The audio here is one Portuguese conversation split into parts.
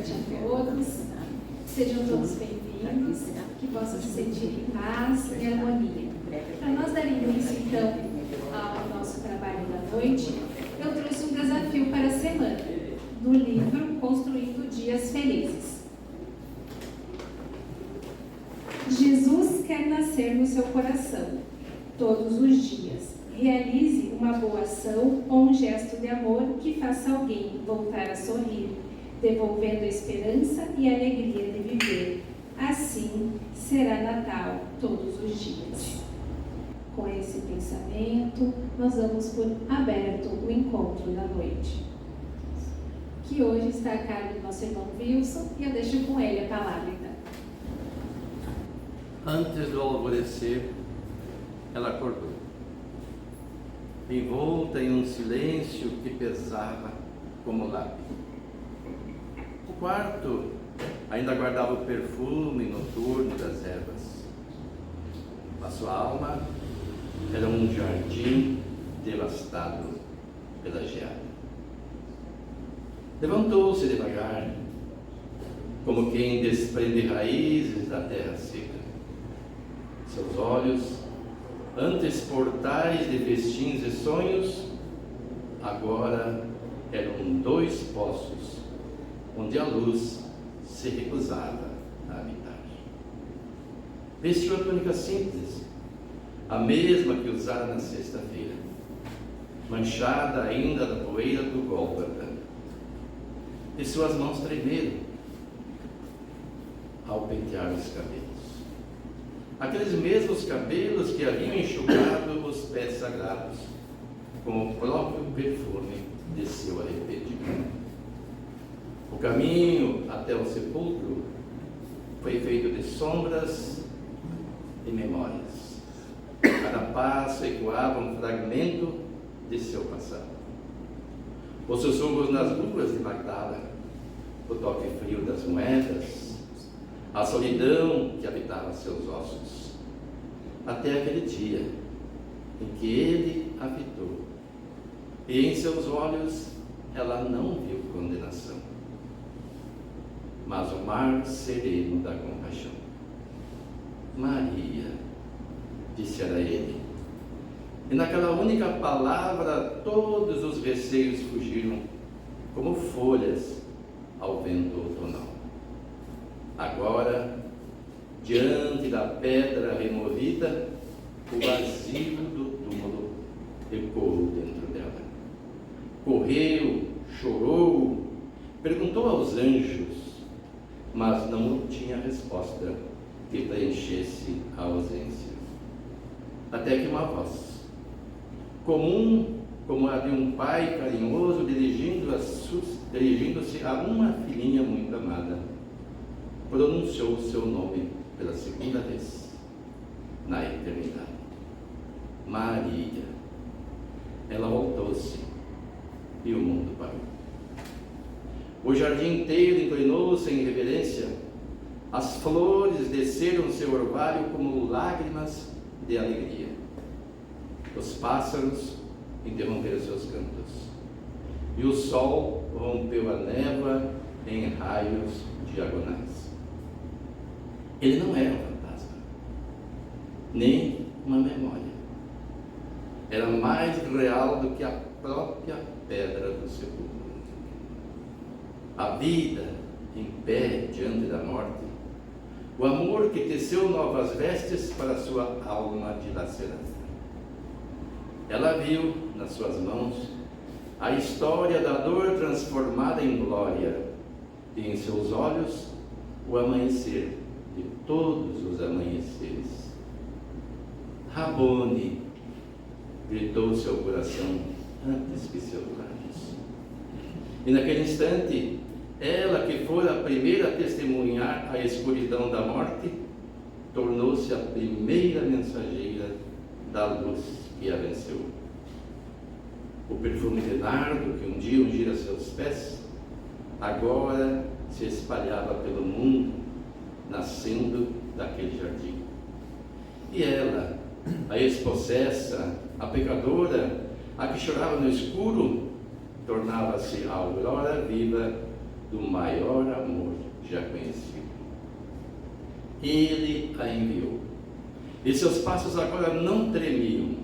noite a todos. Sejam todos bem-vindos, que possam se sentir em paz e harmonia. Para nós dar início, então, ao nosso trabalho da noite, eu trouxe um desafio para a semana, do livro Construindo Dias Felizes. Jesus quer nascer no seu coração, todos os dias. Realize uma boa ação ou um gesto de amor que faça alguém voltar a sorrir, devolvendo a esperança e a alegria de viver. Assim será Natal todos os dias. Com esse pensamento, nós damos por aberto o encontro da noite, que hoje está a cargo do nosso irmão Wilson, e eu deixo com ele a palavra, então. Antes do alvorecer, ela acordou, envolta em um silêncio que pesava como lápis. O quarto ainda guardava o perfume noturno das ervas. A sua alma era um jardim devastado pela geada. Levantou-se devagar, como quem desprende raízes da terra seca. Seus olhos, antes portais de festins e sonhos, agora eram dois poços, onde a luz se recusava a habitar. Vestiu a túnica simples, a mesma que usara na sexta-feira, manchada ainda da poeira do Gólgota, e suas mãos tremeram ao pentear os cabelos. Aqueles mesmos cabelos que haviam enxugado os pés sagrados, com o próprio perfume de seu arrependimento. O caminho até o sepulcro foi feito de sombras e memórias. Cada passo ecoava um fragmento de seu passado. Os sussurros nas ruas de Magdala, o toque frio das moedas, a solidão que habitava seus ossos, até aquele dia em que ele a fitou, e em seus olhos ela não viu condenação, mas o mar sereno da compaixão. Maria, disse a ele, e naquela única palavra todos os receios fugiram como folhas ao vento outonal. Agora, diante da pedra removida, o vazio do túmulo ecoou dentro dela. Correu, chorou, perguntou aos anjos, mas não tinha resposta que preenchesse a ausência. Até que uma voz, comum como a de um pai carinhoso dirigindo-se a uma filhinha muito amada, pronunciou o seu nome pela segunda vez na eternidade. Maria. Ela voltou-se e o mundo parou. O jardim inteiro inclinou-se em reverência. As flores desceram seu orvalho como lágrimas de alegria. Os pássaros interromperam seus cantos. E o sol rompeu a névoa em raios diagonais. Ele não era um fantasma, nem uma memória. Era mais real do que a própria pedra do sepulcro. A vida em pé diante da morte, o amor que teceu novas vestes para sua alma dilacerada. Ela viu nas suas mãos a história da dor transformada em glória, e em seus olhos o amanhecer de todos os amanheceres. Rabone, gritou seu coração antes que seus lábios. E naquele instante, ela que fora a primeira a testemunhar a escuridão da morte, tornou-se a primeira mensageira da luz que a venceu. O perfume de nardo que um dia ungira seus pés, agora se espalhava pelo mundo, nascendo daquele jardim. E ela, a ex-possessa, a pecadora, a que chorava no escuro, tornava-se a aurora viva do maior amor já conhecido. Ele a enviou. E seus passos agora não tremiam,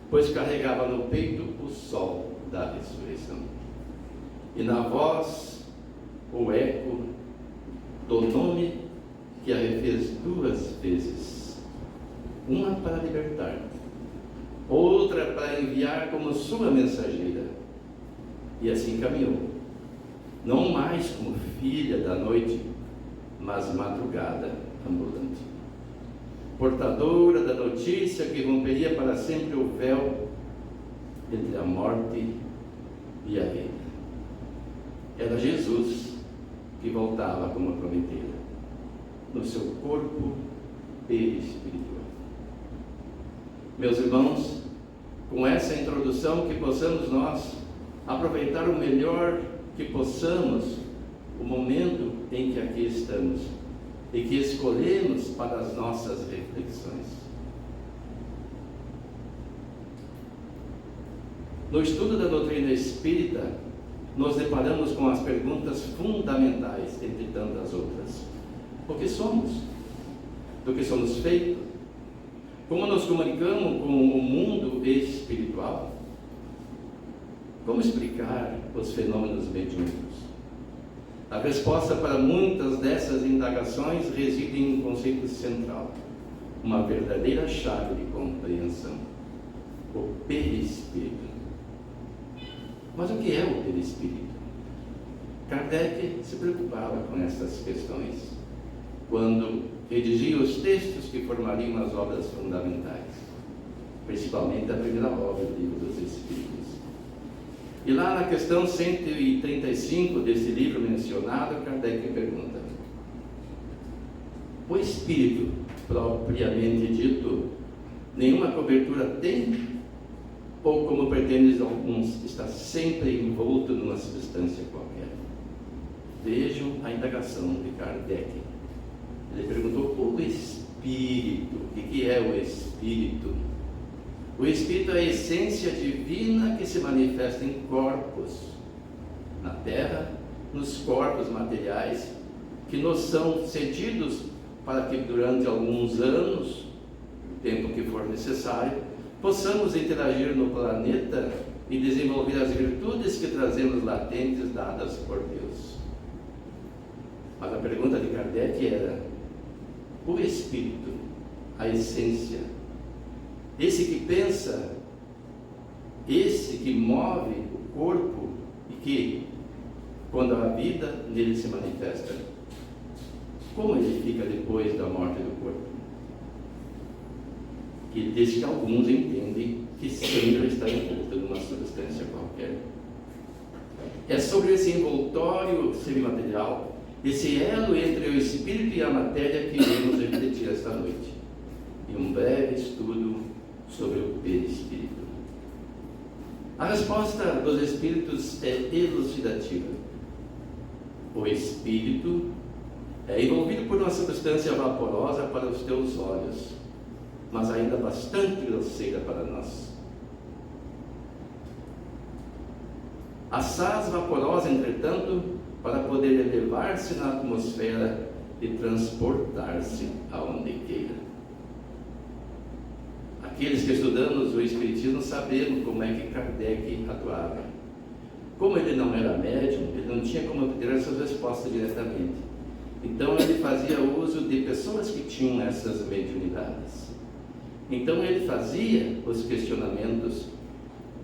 pois carregava no peito o sol da ressurreição. E na voz, o eco do nome que a refez 2 vezes, uma para libertar, outra para enviar como sua mensageira. E assim caminhou, não mais como filha da noite, mas madrugada ambulante, portadora da notícia que romperia para sempre o véu entre a morte e a vida. Era Jesus que voltava como prometera, no seu corpo perispiritual. Meus irmãos, com essa introdução, que possamos nós aproveitar o melhor que possamos o momento em que aqui estamos e que escolhemos para as nossas reflexões. No estudo da doutrina espírita, nos deparamos com as perguntas fundamentais, entre tantas outras. O que somos? Do que somos feitos? Como nos comunicamos com o mundo espiritual? Como explicar os fenômenos mediúnicos? A resposta para muitas dessas indagações reside em um conceito central, uma verdadeira chave de compreensão: o perispírito. Mas o que é o perispírito? Kardec se preocupava com essas questões quando redigia os textos que formariam as obras fundamentais, principalmente a primeira obra, o Livro dos Espíritos. E lá na questão 135 desse livro mencionado, Kardec pergunta: o espírito, propriamente dito, nenhuma cobertura tem? Ou, como pretendem alguns, está sempre envolto numa substância qualquer? Vejam a indagação de Kardec. Ele perguntou: o espírito, o que é o espírito? O espírito é a essência divina que se manifesta em corpos, na terra, nos corpos materiais, que nos são cedidos para que durante alguns anos, o tempo que for necessário, possamos interagir no planeta e desenvolver as virtudes que trazemos latentes dadas por Deus. Mas a pergunta de Kardec era: o espírito, a essência, esse que pensa, esse que move o corpo e que, quando a vida nele se manifesta, como ele fica depois da morte do corpo? Que diz que alguns entendem que sempre está envolto numa substância qualquer. É sobre esse envoltório semimaterial, esse elo entre o espírito e a matéria, que iremos refletir esta noite, em um breve estudo sobre o perispírito. A resposta dos espíritos é elucidativa. O espírito é envolvido por uma substância vaporosa para os teus olhos, mas ainda bastante grosseira para nós. Assaz vaporosa, entretanto, para poder elevar-se na atmosfera e transportar-se aonde queira. Aqueles que estudamos o Espiritismo sabemos como é que Kardec atuava. Como ele não era médium, ele não tinha como obter essas respostas diretamente. Então ele fazia uso de pessoas que tinham essas mediunidades. Então ele fazia os questionamentos,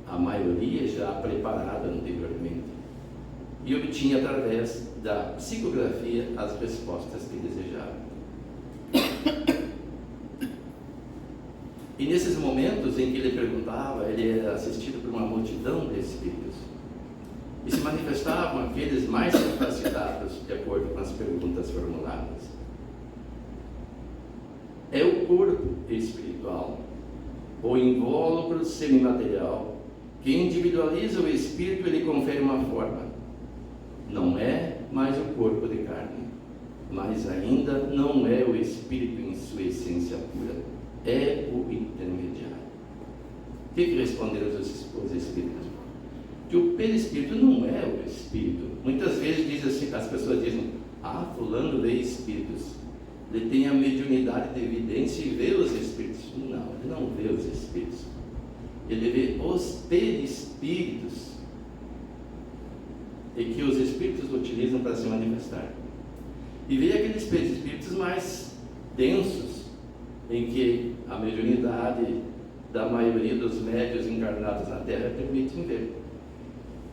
a maioria já preparada anteriormente, e obtinha através da psicografia as respostas que desejava. E nesses momentos em que ele perguntava, ele era assistido por uma multidão de espíritos, e se manifestavam aqueles mais capacitados de acordo com as perguntas formuladas. É o corpo espiritual, o invólucro semimaterial, que individualiza o espírito e lhe confere uma forma. Não é mais o corpo de carne, mas ainda não é o espírito em sua essência pura, é o intermediário. O que responderam os espíritos? que o perispírito não é o espírito. Muitas vezes diz assim, as pessoas dizem: fulano vê espíritos, ele tem a mediunidade de evidência e vê os espíritos. Não, ele não vê os espíritos, ele vê os perispíritos, e que os espíritos utilizam para se manifestar. E vê aqueles perispíritos mais densos, em que a mediunidade da maioria dos médios encarnados na Terra permitem ver.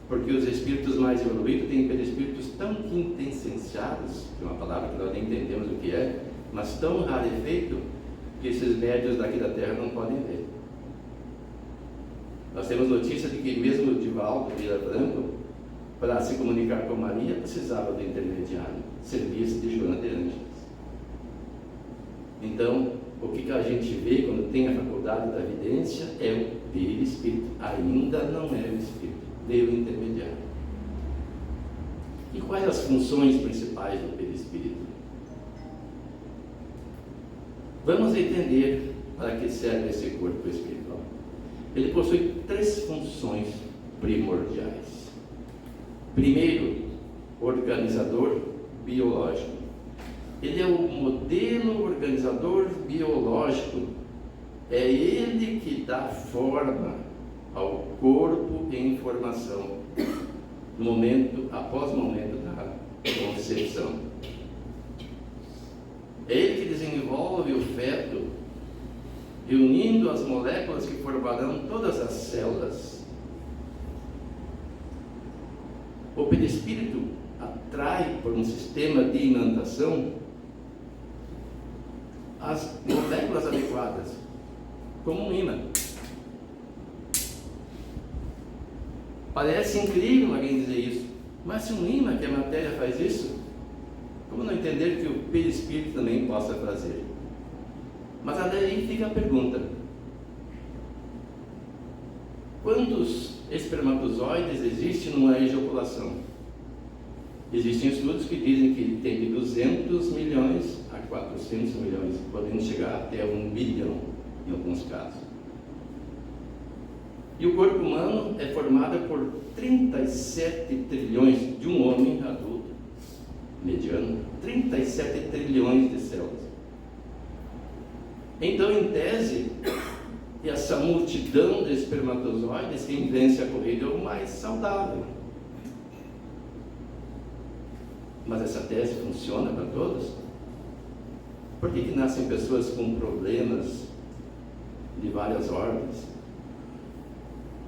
Porque os espíritos mais evoluídos têm perispíritos tão quintessenciados, que é uma palavra que nós nem entendemos o que é, mas tão rarefeito, que esses médios daqui da Terra não podem ver. Nós temos notícia de que mesmo o Divaldo Vila Branco, para se comunicar com Maria, precisava do intermediário, serviço de Joana de Ângeles. Então, o que a gente vê quando tem a faculdade da evidência é o perispírito, ainda não é o espírito, vê o intermediário. E quais as funções principais do perispírito? Vamos entender para que serve esse corpo espiritual. Ele possui 3 funções primordiais. Primeiro, organizador biológico. Ele é o modelo organizador biológico. É ele que dá forma ao corpo em formação, após o momento da concepção. É ele que desenvolve o feto, reunindo as moléculas que formarão todas as células. O perispírito atrai por um sistema de imantação as moléculas adequadas, como um ímã. Parece incrível alguém dizer isso, mas se um ímã, que a matéria, faz isso, como não entender que o perispírito também possa fazer? Mas aí fica a pergunta: quantos espermatozoides existem numa ejaculação? Existem estudos que dizem que tem de 200 milhões a 400 milhões, podendo chegar até 1 bilhão em alguns casos. E o corpo humano é formado por 37 trilhões de um homem adulto, mediano, 37 trilhões de células. Então, em tese, essa multidão de espermatozoides, quem vence a corrida é o mais saudável. Mas essa tese funciona para todos? Por que nascem pessoas com problemas de várias ordens,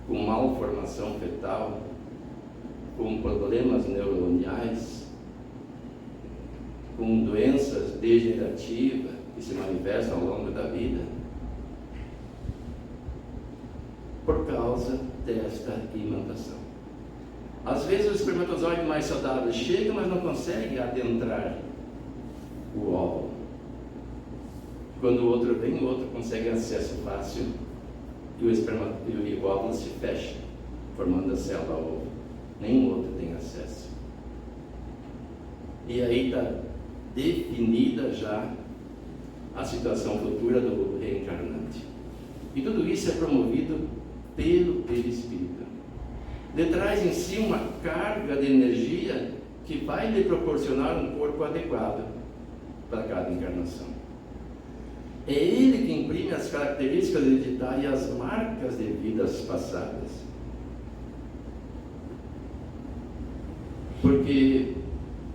com malformação fetal, com problemas neuroniais, com doenças degenerativas que se manifestam ao longo da vida? Por causa desta imantação. Às vezes o espermatozoide mais saudável chega, mas não consegue adentrar o óvulo. Quando o outro vem, o outro consegue acesso fácil e o óvulo se fecha, formando a célula ovo. Nenhum outro tem acesso. E aí está definida já a situação futura do reencarnante. E tudo isso é promovido pelo perispírito. Ele traz em si uma carga de energia que vai lhe proporcionar um corpo adequado para cada encarnação. É ele que imprime as características hereditárias e as marcas de vidas passadas. Porque,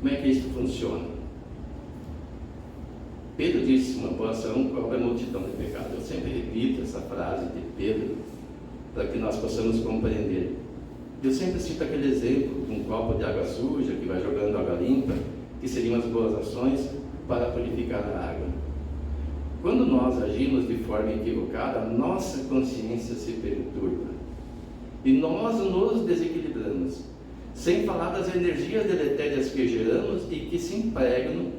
como é que isso funciona? Pedro disse: uma boa ação cobre a multidão de pecados. Eu sempre repito essa frase de Pedro para que nós possamos compreender. Eu sempre cito aquele exemplo de um copo de água suja que vai jogando água limpa, que seriam as boas ações para purificar a água. Quando nós agimos de forma equivocada, a nossa consciência se perturba e nós nos desequilibramos, sem falar das energias deletérias que geramos e que se empregam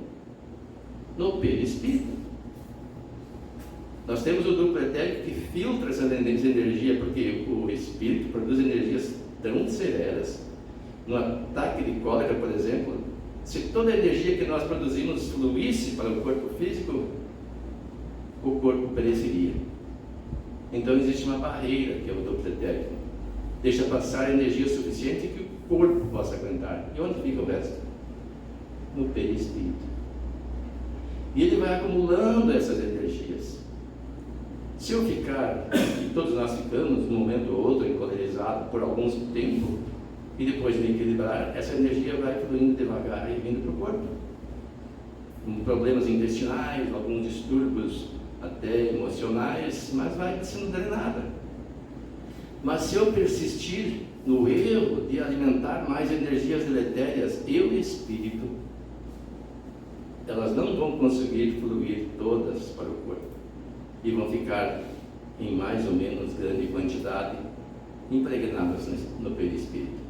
no perispírito. Nós temos o duplo etérico que filtra essa energia, porque o espírito produz energias tão severas. No ataque de cólera, por exemplo, se toda a energia que nós produzimos fluísse para o corpo físico, o corpo pereceria. Então existe uma barreira, que é o duplo etérico. deixa passar energia suficiente que o corpo possa aguentar. E onde fica o resto? No perispírito. E ele vai acumulando essas energias. Se eu ficar, e todos nós ficamos, num momento ou outro, encolerizados por algum tempo, e depois me equilibrar, essa energia vai fluindo devagar e vindo para o corpo. Com problemas intestinais, alguns distúrbios até emocionais, mas vai sendo drenada. Mas se eu persistir no erro de alimentar mais energias deletérias, eu e espírito, elas não vão conseguir fluir todas para o corpo e vão ficar em mais ou menos grande quantidade impregnadas no perispírito.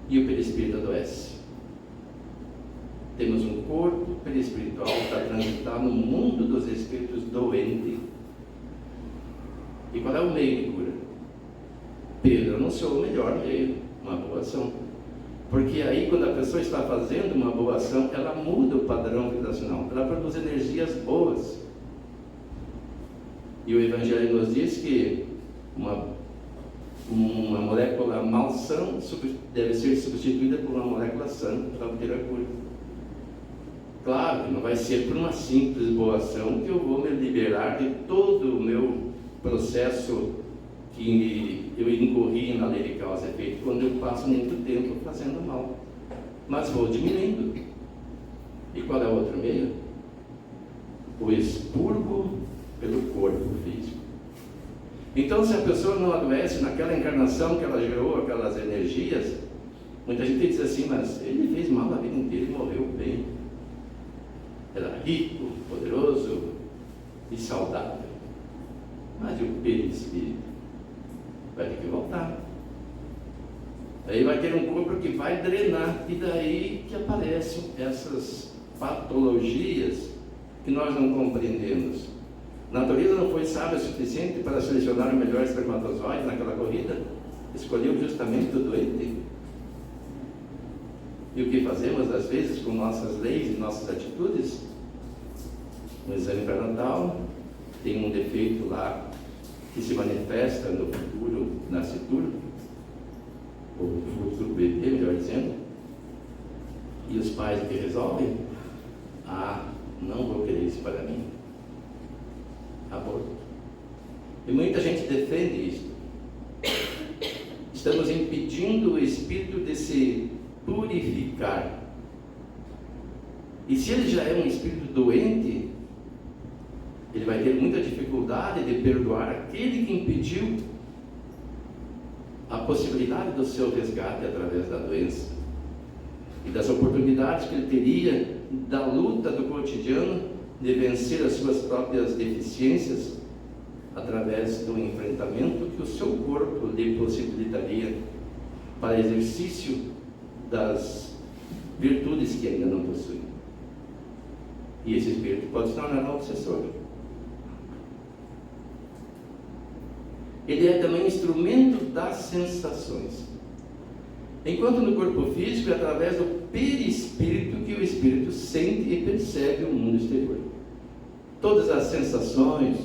E o perispírito adoece. Temos um corpo perispiritual para transitar no mundo dos espíritos doente. E qual é o meio de cura? Pedro anunciou o melhor meio, uma boa ação. Porque aí, quando a pessoa está fazendo uma boa ação, ela muda o padrão vibracional, ela produz energias boas. E o Evangelho nos diz que uma molécula malsã deve ser substituída por uma molécula sã para obter a cura. Claro que não vai ser por uma simples boa ação que eu vou me liberar de todo o meu processo que eu incorri na lei de causa e efeito quando eu passo muito tempo fazendo mal. Mas vou diminuindo. E qual é o outro meio? O expurgo pelo corpo físico. Então, se a pessoa não adoece naquela encarnação que ela gerou aquelas energias, muita gente diz assim, mas ele fez mal a vida inteira e morreu bem. Era rico, poderoso e saudável. Mas e o perispírito? Vai ter que voltar. Aí vai ter um corpo que vai drenar, e daí que aparecem essas patologias que nós não compreendemos. A natureza não foi sábia o suficiente para selecionar o melhor espermatozoide naquela corrida? Escolheu justamente o doente. E o que fazemos às vezes com nossas leis e nossas atitudes? No exame pré-natal tem um defeito lá que se manifesta no futuro nascituro, ou no futuro bebê, melhor dizendo, e os pais que resolvem, não vou querer isso para mim, aborto. E muita gente defende isso. Estamos impedindo o espírito de se purificar. E se ele já é um espírito doente, ele vai ter muita dificuldade de perdoar aquele que impediu a possibilidade do seu resgate através da doença e das oportunidades que ele teria da luta do cotidiano de vencer as suas próprias deficiências através do enfrentamento que o seu corpo lhe possibilitaria para exercício das virtudes que ainda não possui. E esse espírito pode se tornar um obsessor. Ele é também instrumento das sensações. Enquanto no corpo físico é através do perispírito que o espírito sente e percebe o mundo exterior. Todas as sensações,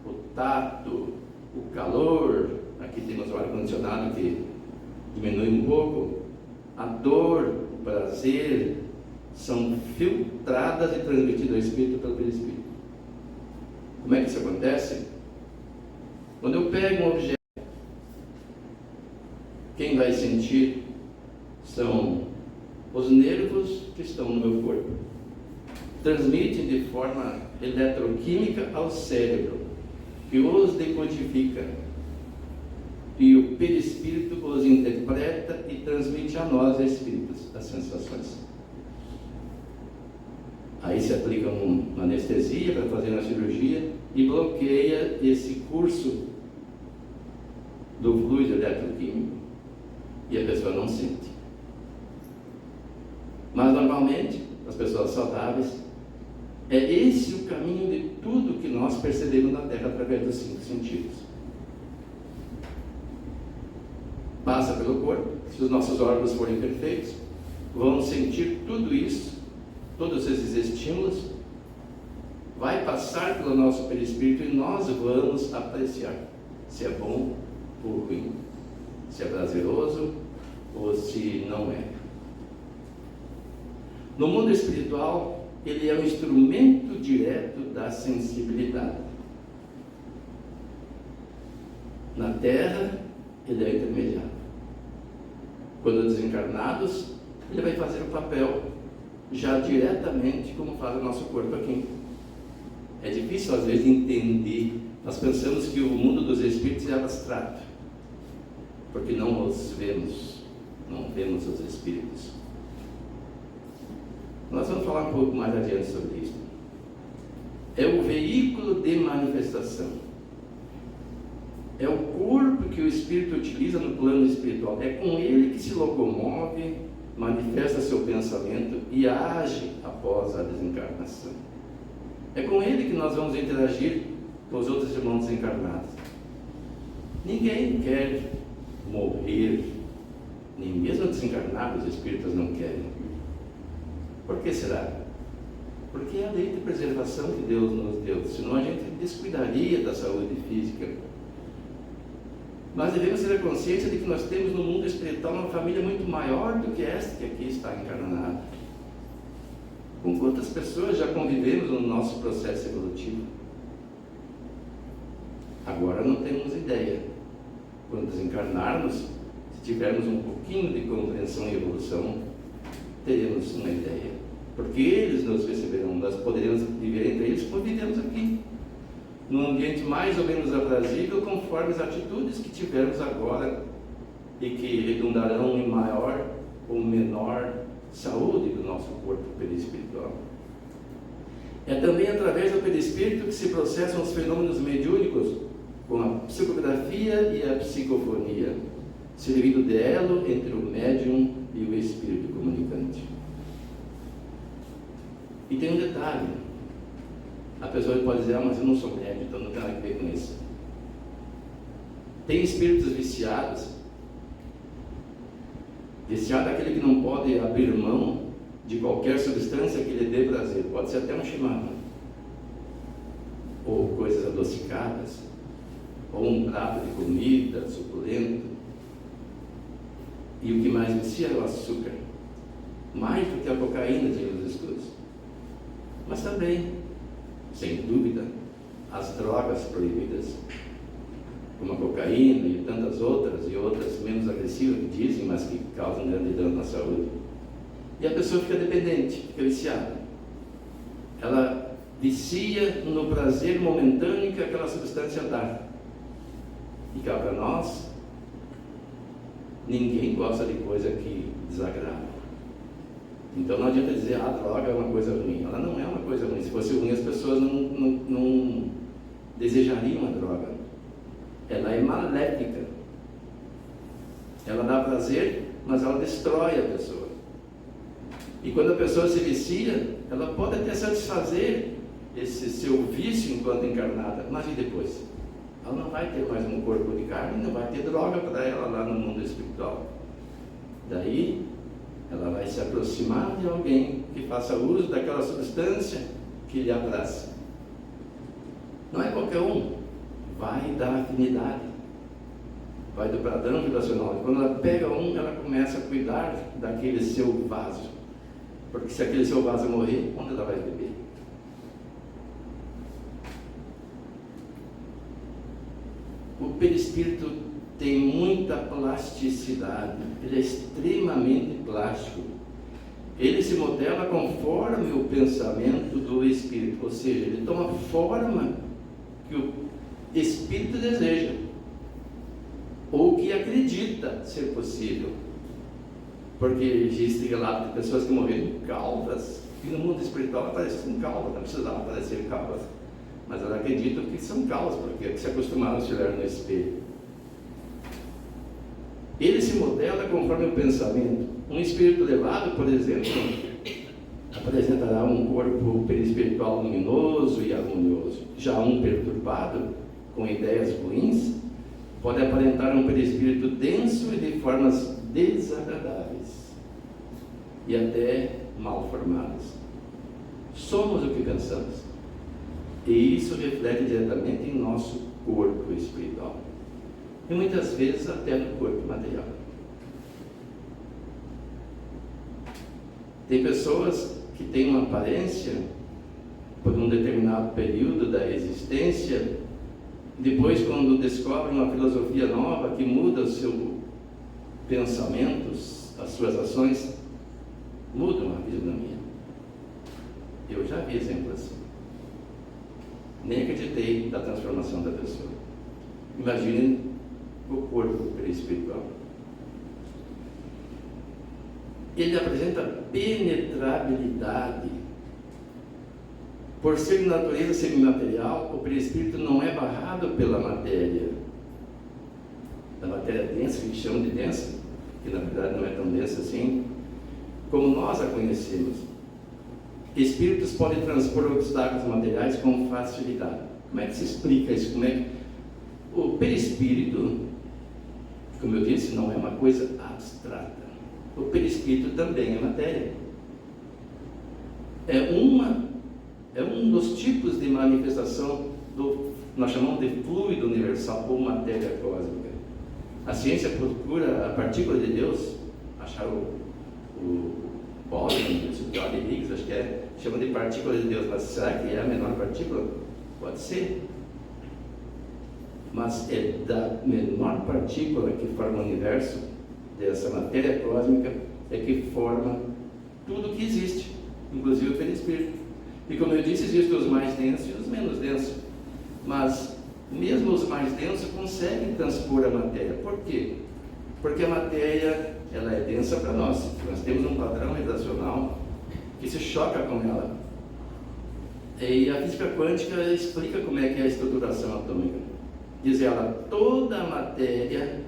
o tato, o calor, aqui temos o ar-condicionado que diminui um pouco, a dor, o prazer, são filtradas e transmitidas ao espírito pelo perispírito. Como é que isso acontece? Quando eu pego um objeto, quem vai sentir são os nervos que estão no meu corpo. Transmitem de forma eletroquímica ao cérebro, que os decodifica. E o perispírito os interpreta e transmite a nós, espíritos, as sensações. Aí se aplica uma anestesia para fazer uma cirurgia e bloqueia esse curso do fluido eletroquímico. E a pessoa não sente. Mas normalmente, as pessoas saudáveis, é esse o caminho de tudo que nós percebemos na Terra através dos 5 sentidos. Passa pelo corpo, se os nossos órgãos forem perfeitos, vão sentir tudo isso, todos esses estímulos, vai passar pelo nosso perispírito e nós vamos apreciar se é bom, ou ruim, se é prazeroso ou se não é. No mundo espiritual, ele é um instrumento direto da sensibilidade. Na Terra, ele é intermediário. Quando desencarnados, ele vai fazer o papel já diretamente como faz o nosso corpo aqui. É difícil às vezes entender. Nós pensamos que o mundo dos espíritos é abstrato, porque não os vemos, não vemos os espíritos. Nós vamos falar um pouco mais adiante sobre isso. É o veículo de manifestação. É o corpo que o espírito utiliza no plano espiritual. É com ele que se locomove, manifesta seu pensamento e age após a desencarnação. É com ele que nós vamos interagir com os outros irmãos desencarnados. Ninguém quer morrer, nem mesmo desencarnados os espíritos não querem. Por que será? Porque é a lei de preservação que Deus nos deu, senão a gente descuidaria da saúde física. Mas devemos ter a consciência de que nós temos no mundo espiritual uma família muito maior do que esta que aqui está encarnada. Com quantas pessoas já convivemos no nosso processo evolutivo? Agora não temos ideia. Quando desencarnarmos, se tivermos um pouquinho de compreensão e evolução, teremos uma ideia. Porque eles nos receberão, nós poderemos viver entre eles como vivemos aqui, num ambiente mais ou menos aprazível, conforme as atitudes que tivermos agora e que redundarão em maior ou menor saúde do nosso corpo perispiritual. É também através do perispírito que se processam os fenômenos mediúnicos, com a psicografia e a psicofonia, servindo de elo entre o médium e o espírito comunicante. E tem um detalhe: a pessoa pode dizer, mas eu não sou médium, então não tem nada a ver com isso. Tem espíritos viciados. Viciado é aquele que não pode abrir mão de qualquer substância que lhe dê prazer, pode ser até um chimarrão, ou coisas adocicadas, ou um prato de comida suculento. E o que mais vicia é o açúcar, mais do que a cocaína, dizem os estudos. Mas também, sem dúvida, as drogas proibidas, como a cocaína e tantas outras, e outras menos agressivas que dizem, mas que causam grande dano na saúde. E a pessoa fica dependente, fica viciada. Ela vicia no prazer momentâneo que aquela substância dá. E cá para nós, ninguém gosta de coisa que desagrada. Então não adianta dizer, a droga é uma coisa ruim. Ela não é uma coisa ruim. Se fosse ruim, as pessoas não desejariam a droga. Ela é maléfica. Ela dá prazer, mas ela destrói a pessoa. E quando a pessoa se vicia, ela pode até satisfazer esse seu vício enquanto encarnada, mas e depois? Ela não vai ter mais um corpo de carne, não vai ter droga para ela lá no mundo espiritual. Daí, ela vai se aproximar de alguém que faça uso daquela substância que lhe abraça. Não é qualquer um, vai da afinidade, vai do padrão vibracional. Quando ela pega um, ela começa a cuidar daquele seu vaso, porque se aquele seu vaso morrer, onde ela vai beber? O perispírito tem muita plasticidade, ele é extremamente plástico. Ele se modela conforme o pensamento do espírito, ou seja, ele toma forma que o espírito deseja, ou que acredita ser possível. Porque existe relato de pessoas que morreram calvas, e no mundo espiritual aparecem calvas, não precisava aparecer calvas, mas elas acreditam que são calvas, porque se acostumaram a se olhar no espelho. Ele se modela conforme o pensamento. Um espírito elevado, por exemplo, apresentará um corpo perispiritual luminoso e harmonioso. Já um perturbado, com ideias ruins, pode aparentar um perispírito denso e de formas desagradáveis e até mal formadas. Somos o que pensamos, e isso reflete diretamente em nosso corpo espiritual. e muitas vezes até no corpo material. Tem pessoas que têm uma aparência por um determinado período da existência, depois, quando descobrem uma filosofia nova que muda os seus pensamentos, as suas ações, mudam a fisionomia. Eu já vi exemplos assim. Nem acreditei da transformação da pessoa. Imaginem o corpo perispiritual. Ele apresenta penetrabilidade. Por ser de natureza semimaterial, o perispírito não é barrado pela matéria. Da matéria densa, que chamam de densa, que na verdade não é tão densa assim, como nós a conhecemos. Espíritos podem transpor obstáculos materiais com facilidade. Como é que se explica isso? Como é que... O perispírito, como eu disse, não é uma coisa abstrata. O perispírito também é matéria. É um dos tipos de manifestação nós chamamos de fluido universal ou matéria cósmica. A ciência procura a partícula de Deus, achar o pólen, o de Higgs, acho que chama de partícula de Deus, mas será que é a menor partícula? Pode ser. Mas é da menor partícula que forma o universo, dessa matéria cósmica, é que forma tudo que existe, inclusive o perispírito. E como eu disse, existem os mais densos e os menos densos. Mas mesmo os mais densos conseguem transpor a matéria. Por quê? Porque a matéria, ela é densa para nós. Nós temos um padrão vibracional que se choca com ela. E a física quântica explica como é que é a estruturação atômica. Diz ela, toda a matéria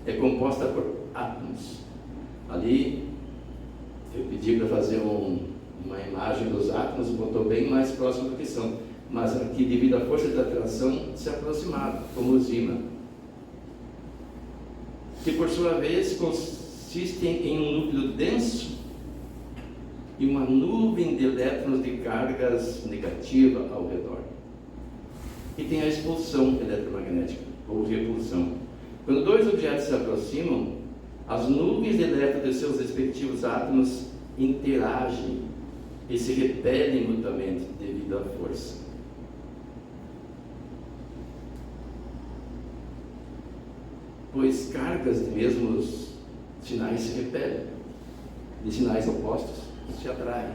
é composta por átomos. Ali, eu pedi para fazer uma imagem dos átomos, botou bem mais próximo do que são. Mas aqui, devido à força de atração, se aproximaram, como os ímãs. Que, por sua vez, consistem em um núcleo denso e uma nuvem de elétrons de cargas negativa ao redor. E tem a expulsão eletromagnética, ou repulsão. Quando dois objetos se aproximam, as nuvens de elétrons de seus respectivos átomos interagem e se repelem mutuamente devido à força. Pois cargas de mesmos sinais se repelem, de sinais opostos se atraem.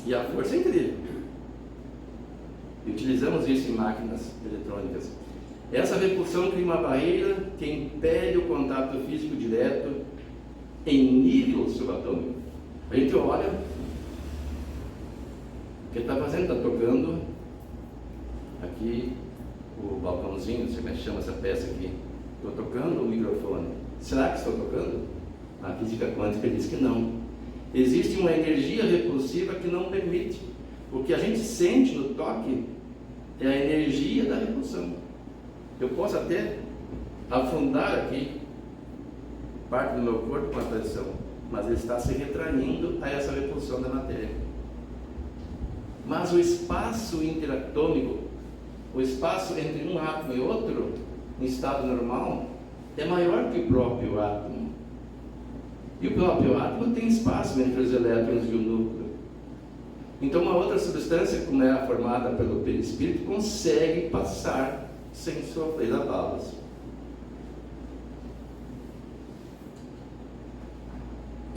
E a força é incrível. E utilizamos isso em máquinas eletrônicas. Essa repulsão cria uma barreira que impede o contato físico direto em nível subatômico. A gente olha, o que está fazendo? Está tocando aqui o balcãozinho, como é que chama essa peça aqui? Estou tocando o microfone. Será que estou tocando? A física quântica diz que não. Existe uma energia repulsiva que não permite. O que a gente sente no toque é a energia da repulsão. Eu posso até afundar aqui parte do meu corpo com a pressão, mas ele está se retraindo a essa repulsão da matéria. Mas o espaço interatômico, o espaço entre um átomo e outro, em estado normal, é maior que o próprio átomo. E o próprio átomo tem espaço entre os elétrons e o núcleo. Então, uma outra substância, como é a formada pelo perispírito, consegue passar sem sofrer abalos.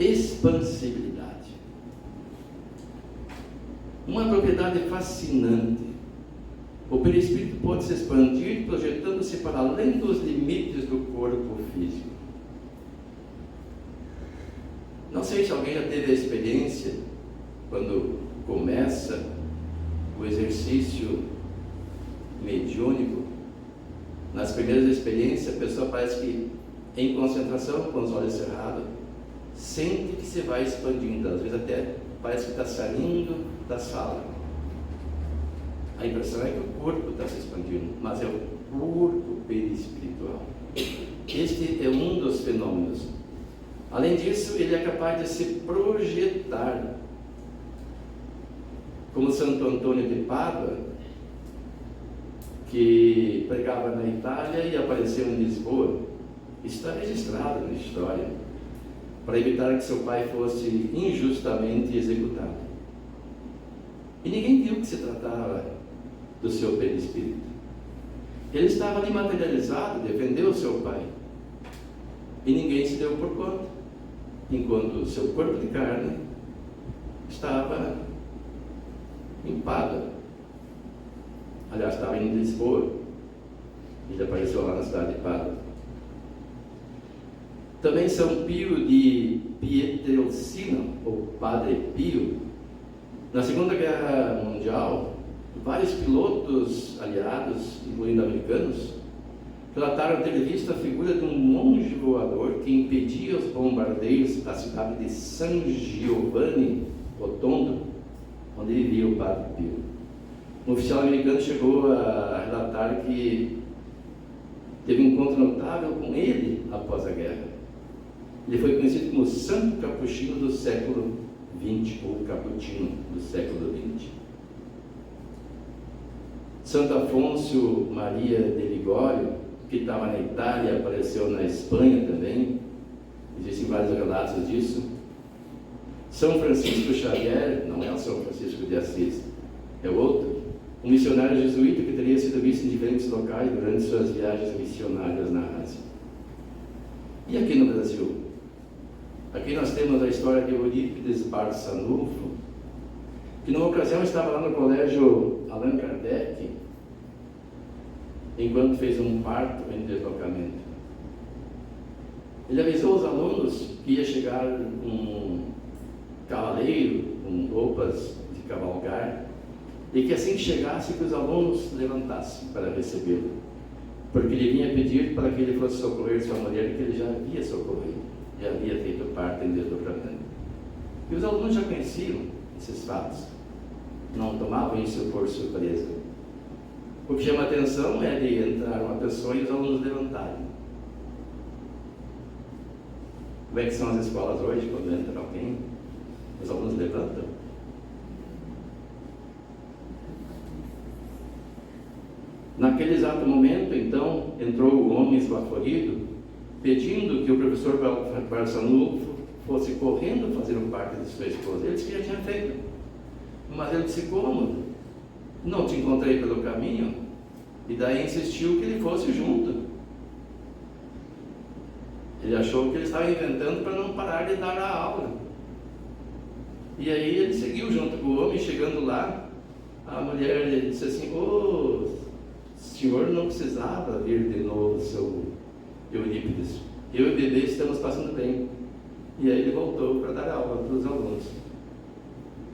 Expansibilidade. Uma propriedade fascinante. O perispírito pode se expandir, projetando-se para além dos limites do corpo físico. Não sei se alguém já teve a experiência, quando começa o exercício mediúnico, nas primeiras experiências, a pessoa parece que, em concentração, com os olhos cerrados, sente que se vai expandindo, às vezes até parece que está saindo da sala. A impressão é que o corpo está se expandindo, mas é o corpo perispiritual. Este é um dos fenômenos. Além disso, ele é capaz de se projetar. Como Santo Antônio de Pádua, que pregava na Itália e apareceu em Lisboa. Está registrado na história, para evitar que seu pai fosse injustamente executado. E ninguém viu que se tratava do seu perispírito. Ele estava ali materializado, defendeu o seu pai. E ninguém se deu por conta, enquanto o seu corpo de carne estava em Pádua. Aliás, estava em Lisboa. Ele apareceu lá na cidade de Pádua. Também São Pio de Pietrelcina, ou Padre Pio, na Segunda Guerra Mundial, vários pilotos aliados, incluindo americanos, relataram ter visto a figura de um monge voador que impedia os bombardeios da cidade de San Giovanni Rotondo, onde vivia o Padre Pio. Um oficial americano chegou a relatar que teve um encontro notável com ele após a guerra. Ele foi conhecido como Santo Capuchino do século XX, ou Caputino do século XX. Santo Afonso Maria de Ligório, que estava na Itália, apareceu na Espanha também. Existem vários relatos disso. São Francisco Xavier, não é o São Francisco de Assis, é outro, um missionário jesuíta que teria sido visto em diferentes locais durante suas viagens missionárias na Ásia. E aqui no Brasil? Aqui nós temos a história de Eurípides Barçanufo, que numa ocasião estava lá no colégio Allan Kardec, enquanto fez um parto em deslocamento. Ele avisou os alunos que ia chegar um cavaleiro com roupas de cavalgar, e que assim que chegasse, que os alunos levantassem para recebê-lo, porque ele vinha pedir para que ele fosse socorrer sua mulher, que ele já havia socorrido, já havia feito parto em deslocamento. E os alunos já conheciam esses fatos, não tomavam isso por surpresa. O que chama a atenção é de entrar uma pessoa e os alunos levantarem. Como é que são as escolas hoje, quando entra alguém? Os alunos levantam? Naquele exato momento, então, entrou o homem esbaforido, pedindo que o professor Barçanufo fosse correndo fazer o parto de sua esposa. Ele disse que já tinha feito. Mas ele disse: como? Não te encontrei pelo caminho. E daí insistiu que ele fosse junto. Ele achou que ele estava inventando para não parar de dar a aula. E aí ele seguiu junto com o homem. Chegando lá, a mulher disse assim: o senhor não precisava vir de novo, seu Eurípides. Eu e o bebê estamos passando bem. E aí ele voltou para dar aula para os alunos.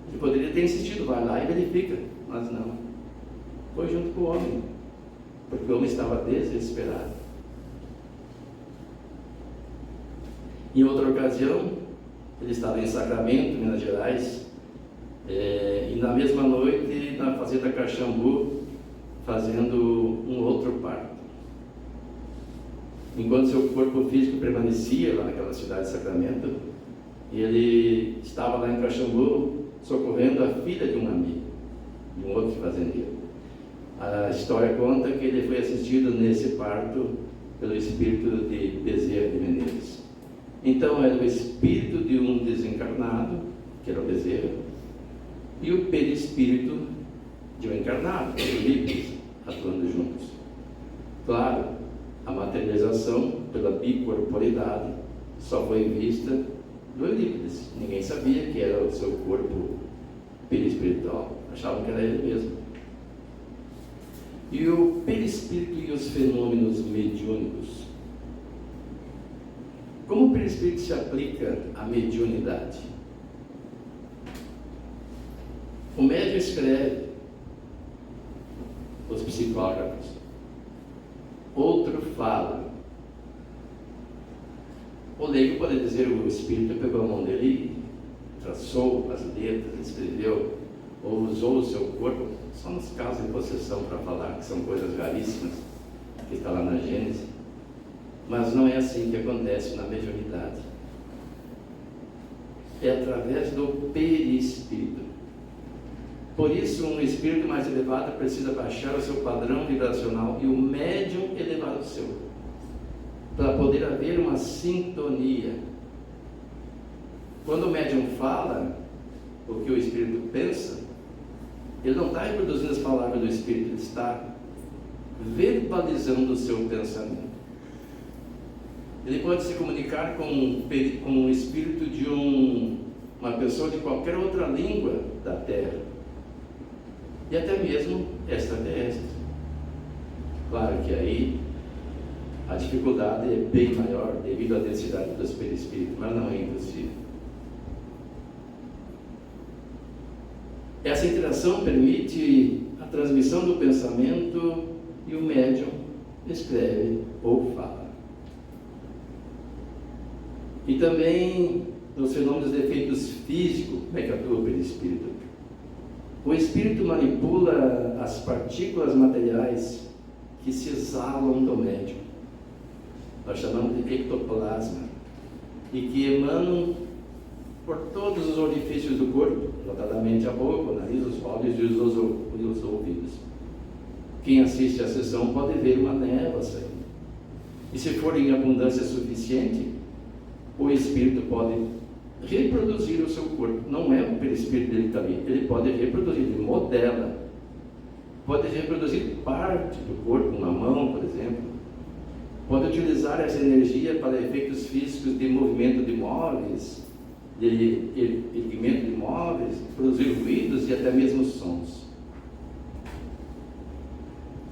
Ele poderia ter insistido: vai lá e verifica. Mas não. Foi junto com o homem, porque o homem estava desesperado. Em outra ocasião, ele estava em Sacramento, Minas Gerais, e na mesma noite, na fazenda Caxambu, fazendo um outro parto. Enquanto seu corpo físico permanecia lá naquela cidade de Sacramento, ele estava lá em Caxambu socorrendo a filha de um amigo, de um outro fazendeiro. A história conta que ele foi assistido nesse parto pelo espírito de Bezerra de Menezes. Então era o espírito de um desencarnado, que era o Bezerra, e o perispírito de um encarnado, que era o Eurípides, atuando juntos. Claro, a materialização pela bicorporidade só foi em vista do Eurípides. Ninguém sabia que era o seu corpo perispiritual, achavam que era ele mesmo. E o perispírito e os fenômenos mediúnicos. Como o perispírito se aplica à mediunidade? O médium escreve, os psicógrafos. Outro fala. O leigo pode dizer: o espírito pegou a mão dele e traçou as letras, escreveu, ou usou o seu corpo. Só nos casos de possessão para falar, que são coisas raríssimas, que está lá na Gênesis. Mas não é assim que acontece na mediunidade. É através do perispírito. Por isso, um espírito mais elevado precisa baixar o seu padrão vibracional e o médium elevar o seu, para poder haver uma sintonia. Quando o médium fala o que o espírito pensa, ele não está reproduzindo as palavras do espírito, ele está verbalizando o seu pensamento. Ele pode se comunicar com o espírito de uma pessoa de qualquer outra língua da Terra, e até mesmo extraterrestre. Claro que aí a dificuldade é bem maior devido à densidade dos perispíritos, mas não é impossível. Essa interação permite a transmissão do pensamento e o médium escreve ou fala. E também nos fenômenos de efeitos físicos, como é que atua o perispírito? O espírito manipula as partículas materiais que se exalam do médium. Nós chamamos de ectoplasma, e que emanam por todos os orifícios do corpo, notadamente a boca, o nariz, os olhos e os ouvidos. Quem assiste à sessão pode ver uma névoa saindo. E se for em abundância suficiente, o espírito pode reproduzir o seu corpo. Não é o perispírito dele que está ali, ele pode reproduzir, ele modela. Pode reproduzir parte do corpo, uma mão, por exemplo. Pode utilizar essa energia para efeitos físicos de movimento de móveis, de erguimento de móveis, produzir ruídos e até mesmo sons.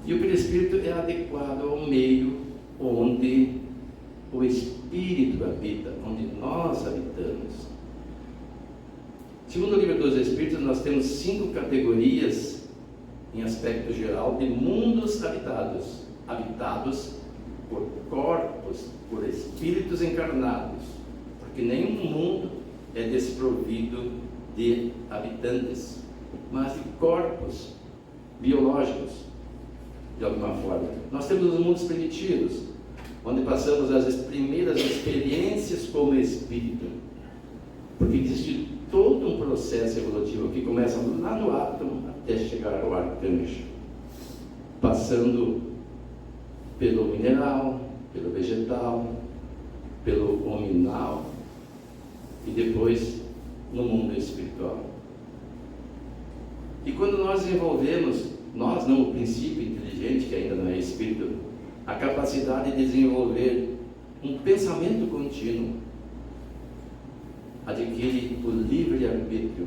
E o perispírito é adequado ao meio onde o espírito habita, onde nós habitamos. Segundo o livro dos Espíritos, nós temos 5 categorias, em aspecto geral, de mundos habitados. Habitados por corpos, por espíritos encarnados, porque nenhum mundo é desprovido de habitantes, mas de corpos biológicos, de alguma forma. Nós temos os mundos primitivos, onde passamos as primeiras experiências como espírito, porque existe todo um processo evolutivo que começa lá no átomo até chegar ao arcanjo, passando pelo mineral, pelo vegetal, pelo hominal e depois no mundo espiritual. E quando nós desenvolvemos, nós não o princípio inteligente, que ainda não é espírito, a capacidade de desenvolver um pensamento contínuo, adquire o livre-arbítrio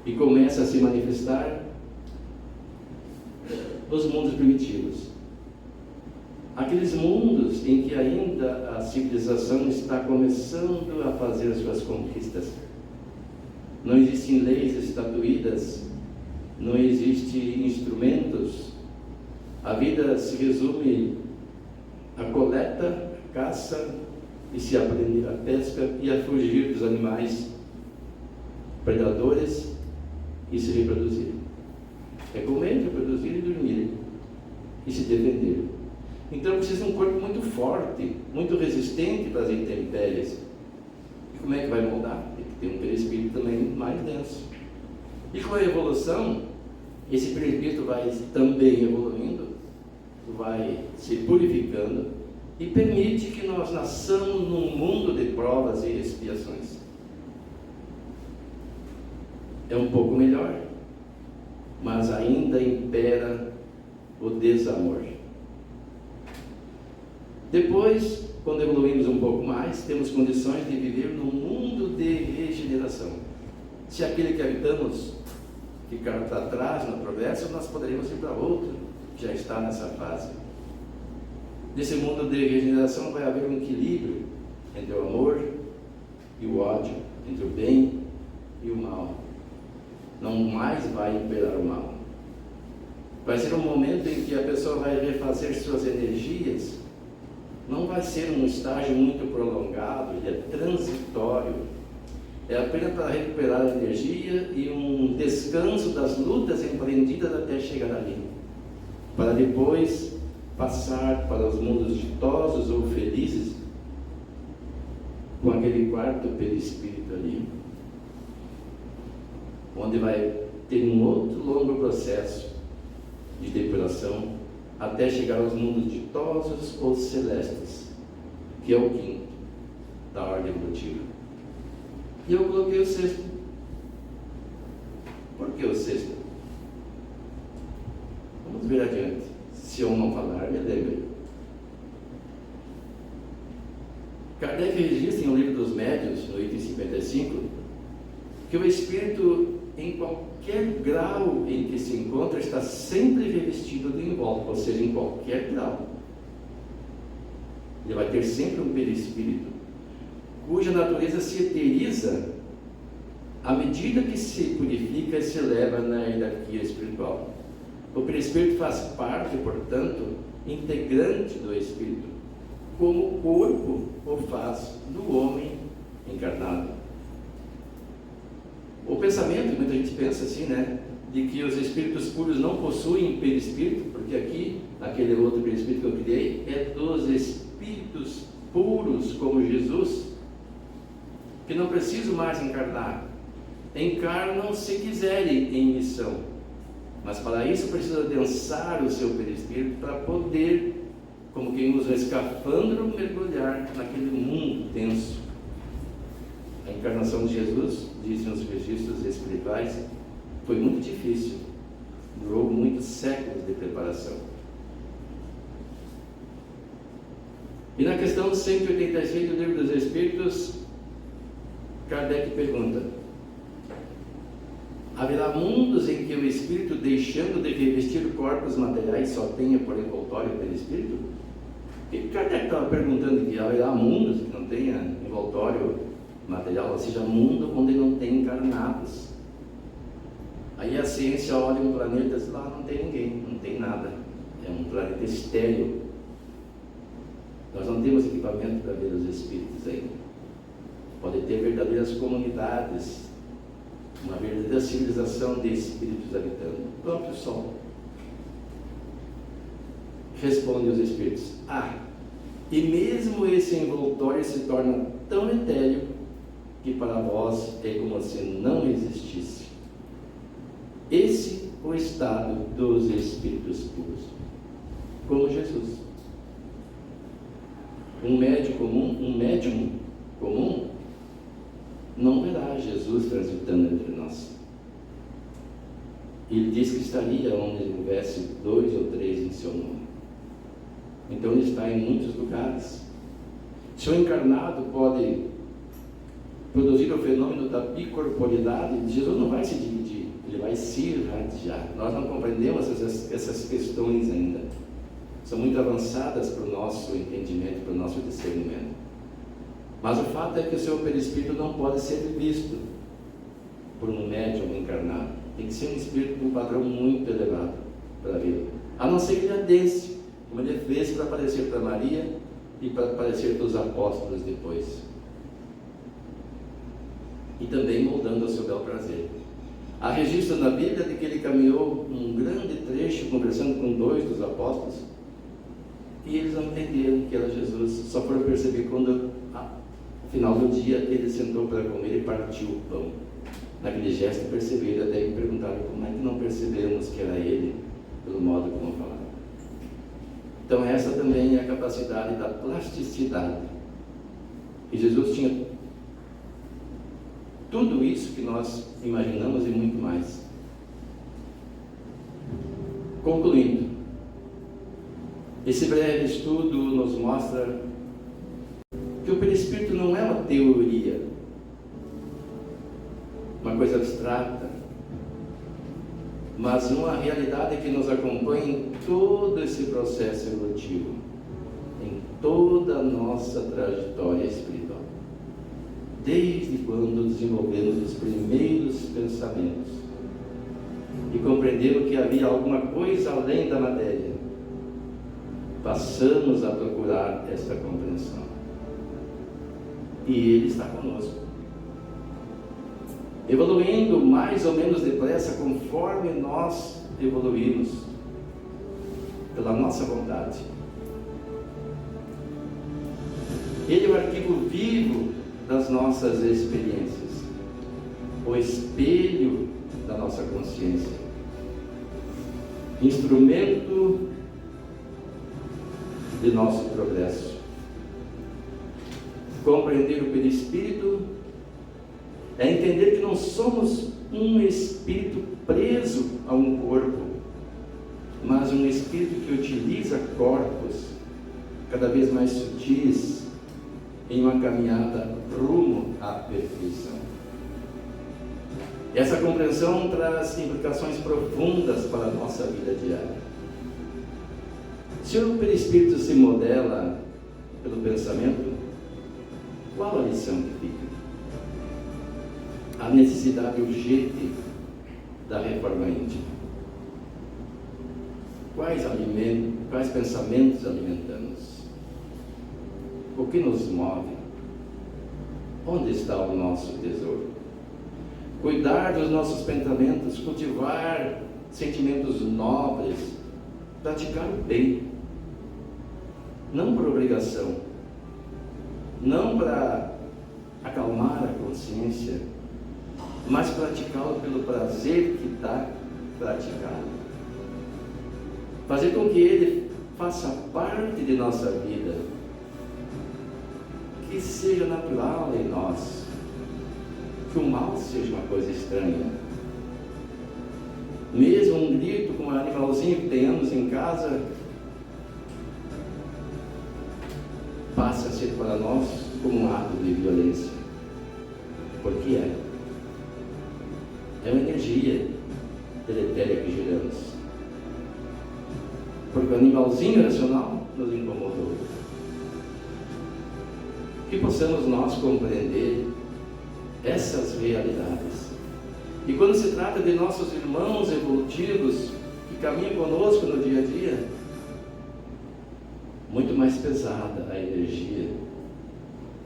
e começa a se manifestar nos mundos primitivos. Aqueles mundos em que ainda a civilização está começando a fazer as suas conquistas. Não existem leis estatuídas, não existem instrumentos. A vida se resume à coleta, à caça, e se aprender a pesca e a fugir dos animais predadores e se reproduzir. É comer, reproduzir e dormir e se defender. Então precisa de um corpo muito forte, muito resistente para as intempéries. E como é que vai moldar? Tem que ter um perispírito também mais denso. E com a evolução, esse perispírito vai também evoluindo, vai se purificando e permite que nós nasçamos num mundo de provas e expiações. É um pouco melhor, mas ainda impera o desamor. Depois, quando evoluímos um pouco mais, temos condições de viver num mundo de regeneração. Se aquele que habitamos ficar para trás no progresso, nós poderíamos ir para outro, que já está nessa fase. Nesse mundo de regeneração vai haver um equilíbrio entre o amor e o ódio, entre o bem e o mal. Não mais vai imperar o mal. Vai ser um momento em que a pessoa vai refazer suas energias. Não vai ser um estágio muito prolongado, ele é transitório. É apenas para recuperar a energia e um descanso das lutas empreendidas até chegar ali, para depois passar para os mundos ditosos ou felizes com aquele quarto perispírito ali, onde vai tem um outro longo processo de depuração até chegar aos mundos ditosos ou celestes, que é o quinto da ordem evolutiva. E eu coloquei o sexto. Por que o sexto? Vamos ver adiante. Se eu não falar, me lembre. Kardec registra em O Livro dos Médiuns, no item 55, que o espírito, em qualquer grau em que se encontra, está sempre revestido de invólucro, ou seja, em qualquer grau. Ele vai ter sempre um perispírito, cuja natureza se eteriza à medida que se purifica e se eleva na hierarquia espiritual. O perispírito faz parte, portanto, integrante do espírito, como o corpo o faz do homem encarnado. O pensamento, muita gente pensa assim, né, de que os espíritos puros não possuem perispírito, porque aqui, aquele outro perispírito que eu criei, é dos espíritos puros, como Jesus, que não precisam mais encarnar. Encarnam se quiserem em missão, mas para isso precisa adensar o seu perispírito para poder, como quem usa escafandro, mergulhar naquele mundo denso. A encarnação de Jesus, dizem os registros espirituais, foi muito difícil, durou muitos séculos de preparação. E na questão 186 do Livro dos Espíritos, Kardec pergunta: haverá mundos em que o espírito, deixando de revestir corpos materiais, só tenha por envoltório o perispírito? E Kardec estava perguntando que haverá mundos que não tenha envoltório material, ou seja, mundo onde não tem encarnados. Aí a ciência olha um planeta e diz: lá não tem ninguém, não tem nada, é um planeta estéril. Nós não temos equipamento para ver os espíritos ainda. Pode ter verdadeiras comunidades, uma verdadeira civilização de espíritos habitando o próprio Sol. Responde os espíritos: e mesmo esse envoltório se torna tão etéreo que para vós é como se não existisse. Esse é o estado dos espíritos puros, como Jesus. Um médium comum não verá Jesus transitando entre nós. Ele diz que estaria onde houvesse 2 ou 3 em seu nome. Então ele está em muitos lugares. Se o encarnado pode produzir o fenômeno da bicorporidade, Jesus não vai se dividir, ele vai se irradiar. Nós não compreendemos essas questões ainda. São muito avançadas para o nosso entendimento, para o nosso discernimento. Mas o fato é que o seu perispírito não pode ser visto por um médium encarnado. Tem que ser um espírito de um padrão muito elevado para ver. A não ser que ele adense, como ele fez para aparecer para Maria e para aparecer para os apóstolos depois. E também moldando ao seu bel prazer. Há registro na Bíblia de que ele caminhou um grande trecho conversando com 2 dos apóstolos e eles não entenderam que era Jesus. Só foram perceber quando, no final do dia, ele sentou para comer e partiu o pão. Naquele gesto perceberam, até me perguntaram: como é que não percebemos que era ele, pelo modo como falava. Então essa também é a capacidade da plasticidade. E Jesus tinha tudo isso que nós imaginamos e muito mais. Concluindo, esse breve estudo nos mostra que o perispírito não é uma teoria, uma coisa abstrata, mas uma realidade que nos acompanha em todo esse processo evolutivo, em toda a nossa trajetória espiritual. Desde quando desenvolvemos os primeiros pensamentos e compreendemos que havia alguma coisa além da matéria, passamos a procurar esta compreensão. E Ele está conosco, evoluindo mais ou menos depressa conforme nós evoluímos, pela nossa vontade. Ele é o arquivo vivo das nossas experiências, o espelho da nossa consciência, instrumento de nosso progresso. Compreender o perispírito é entender que não somos um espírito preso a um corpo, mas um espírito que utiliza corpos cada vez mais sutis em uma caminhada rumo à perfeição. Essa compreensão traz implicações profundas para a nossa vida diária. Se o perispírito se modela pelo pensamento, qual a lição que fica? A necessidade urgente da reforma íntima. Quais pensamentos alimentamos? O que nos move? Onde está o nosso tesouro? Cuidar dos nossos pensamentos, cultivar sentimentos nobres, praticar o bem, não por obrigação, não para acalmar a consciência, mas praticá-lo pelo prazer que dá praticá-lo. Fazer com que ele faça parte de nossa vida, que seja natural em nós, que o mal seja uma coisa estranha. Mesmo um grito com um animalzinho que tenhamos em casa, passa a ser para nós como um ato de violência. Porque é uma energia deletéria que geramos. Porque o animalzinho racional nos incomodou. Que possamos nós compreender essas realidades. E quando se trata de nossos irmãos evolutivos que caminham conosco no dia a dia, muito mais pesada a energia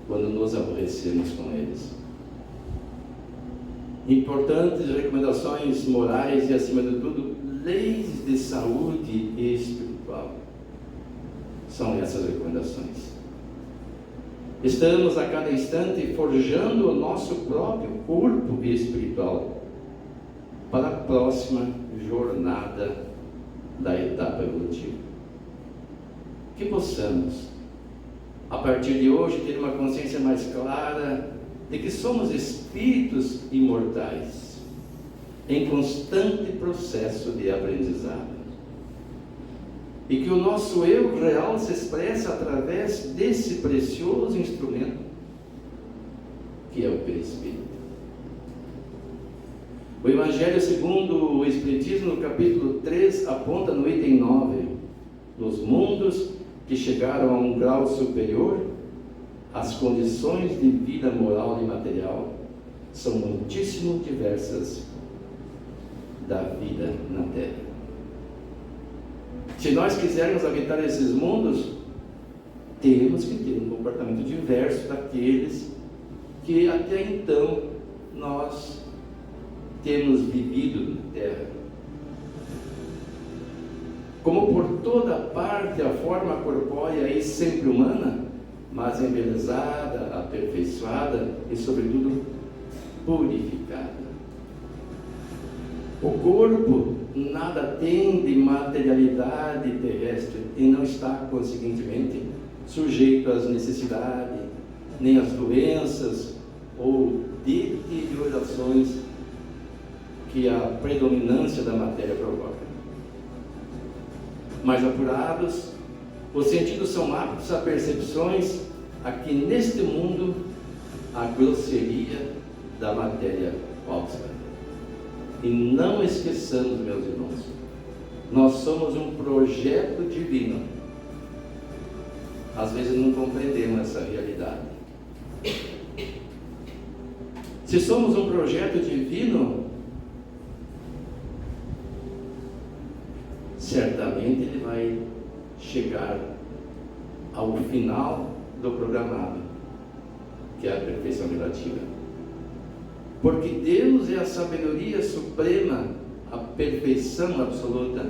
quando nos aborrecemos com eles. Importantes recomendações morais e, acima de tudo, leis de saúde espiritual. São essas recomendações. Estamos a cada instante forjando o nosso próprio corpo espiritual para a próxima jornada da etapa evolutiva. Que possamos, a partir de hoje, ter uma consciência mais clara de que somos espíritos imortais, em constante processo de aprendizado. E que o nosso eu real se expressa através desse precioso instrumento, que é o perispírito. O Evangelho segundo o Espiritismo, no capítulo 3, aponta no item 9, nos mundos que chegaram a um grau superior, as condições de vida moral e material são muitíssimo diversas da vida na Terra. Se nós quisermos habitar esses mundos, temos que ter um comportamento diverso daqueles que até então nós temos vivido na Terra. Como por toda parte a forma corpórea é sempre humana, mas embelezada, aperfeiçoada e, sobretudo, purificada. O corpo nada tem de materialidade terrestre e não está, consequentemente, sujeito às necessidades, nem às doenças ou deteriorações que a predominância da matéria provoca. Mais apurados, os sentidos são aptos a percepções a que neste mundo a grosseria da matéria obsta. E não esqueçamos, meus irmãos, nós somos um projeto divino. Às vezes não compreendemos essa realidade. Se somos um projeto divino, certamente ele vai chegar ao final do programado, que é a perfeição relativa. Porque Deus é a sabedoria suprema, a perfeição absoluta.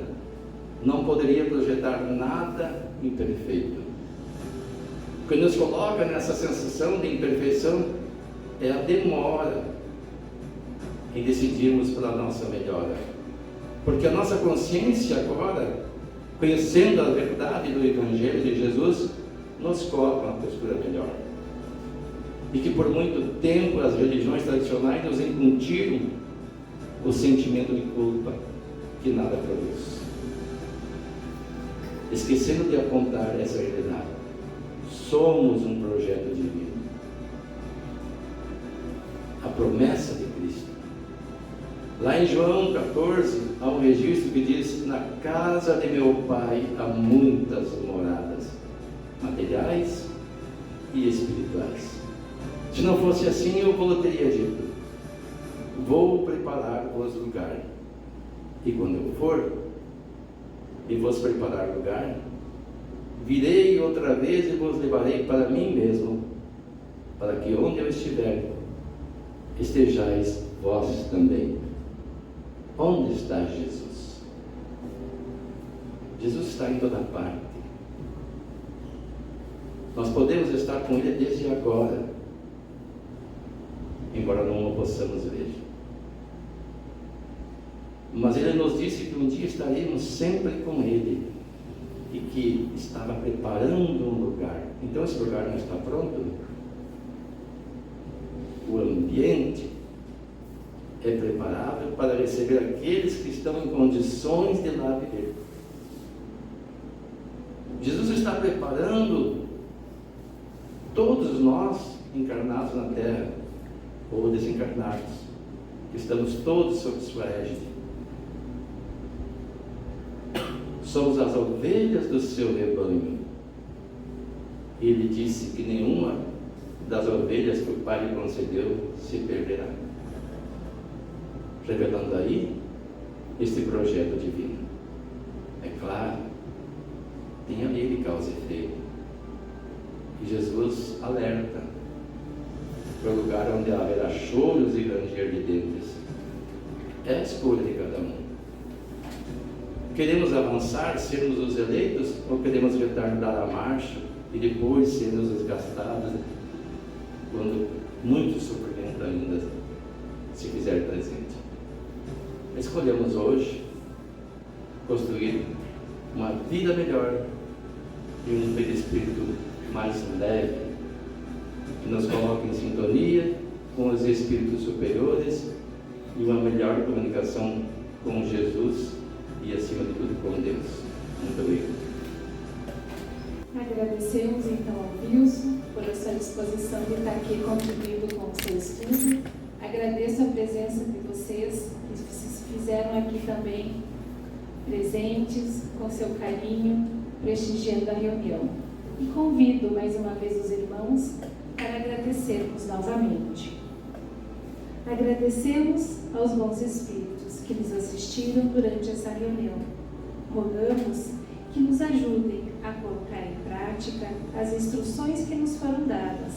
Não poderia projetar nada imperfeito. O que nos coloca nessa sensação de imperfeição é a demora em decidirmos pela nossa melhora. Porque a nossa consciência agora, conhecendo a verdade do Evangelho de Jesus, nos coloca uma postura melhor. E que por muito tempo as religiões tradicionais nos incutiram o sentimento de culpa que nada produz. Esquecendo de apontar essa realidade. Somos um projeto divino. A promessa de Cristo. Lá em João 14, há um registro que diz: na casa de meu pai há muitas moradas, materiais e espirituais. Se não fosse assim, eu vos teria dito: vou preparar-vos lugar. E quando eu for e vos preparar lugar, virei outra vez e vos levarei para mim mesmo, para que onde eu estiver, estejais vós também. Onde está Jesus? Jesus está em toda parte. Nós podemos estar com Ele desde agora, embora não o possamos ver. Mas Ele nos disse que um dia estaremos sempre com Ele e que estava preparando um lugar. Então esse lugar não está pronto? O ambiente é preparável para receber aqueles que estão em condições de lá viver. Jesus está preparando todos nós encarnados na terra ou desencarnados, que estamos todos sob sua égide. Somos as ovelhas do seu rebanho. E Ele disse que nenhuma das ovelhas que o Pai lhe concedeu se perderá. Revelando aí este projeto divino. É claro, tem a lei de causa e efeito. E Jesus alerta para o lugar onde haverá choros e ranger de dentes. É a escolha de cada um. Queremos avançar, sermos os eleitos, ou queremos retardar a marcha e depois sermos desgastados quando muito sofrimento ainda se fizer presente? Escolhemos hoje construir uma vida melhor e um perispírito mais leve, que nos coloque em sintonia com os espíritos superiores e uma melhor comunicação com Jesus e, acima de tudo, com Deus. Muito obrigado. Agradecemos então ao Wilson por essa disposição de estar aqui contribuindo com o seu estudo. Agradeço a presença de vocês, que se fizeram aqui também presentes, com seu carinho, prestigiando a reunião. E convido mais uma vez os irmãos para agradecermos novamente. Agradecemos aos bons espíritos que nos assistiram durante essa reunião. Rogamos que nos ajudem a colocar em prática as instruções que nos foram dadas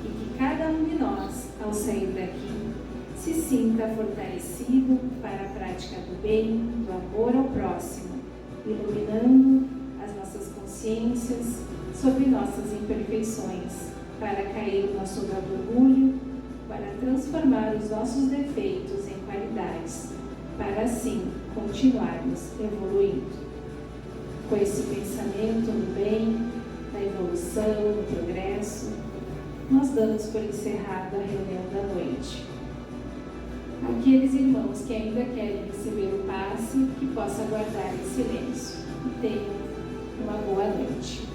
e que cada um de nós, ao sair daqui, se sinta fortalecido para a prática do bem, do amor ao próximo, iluminando as nossas consciências sobre nossas imperfeições, para cair o nosso próprio orgulho, para transformar os nossos defeitos em qualidades, para assim continuarmos evoluindo. Com esse pensamento no bem, na evolução, no progresso, nós damos por encerrada a reunião da noite. Aqueles irmãos que ainda querem receber o passe, que possam aguardar em silêncio. E tenham uma boa noite.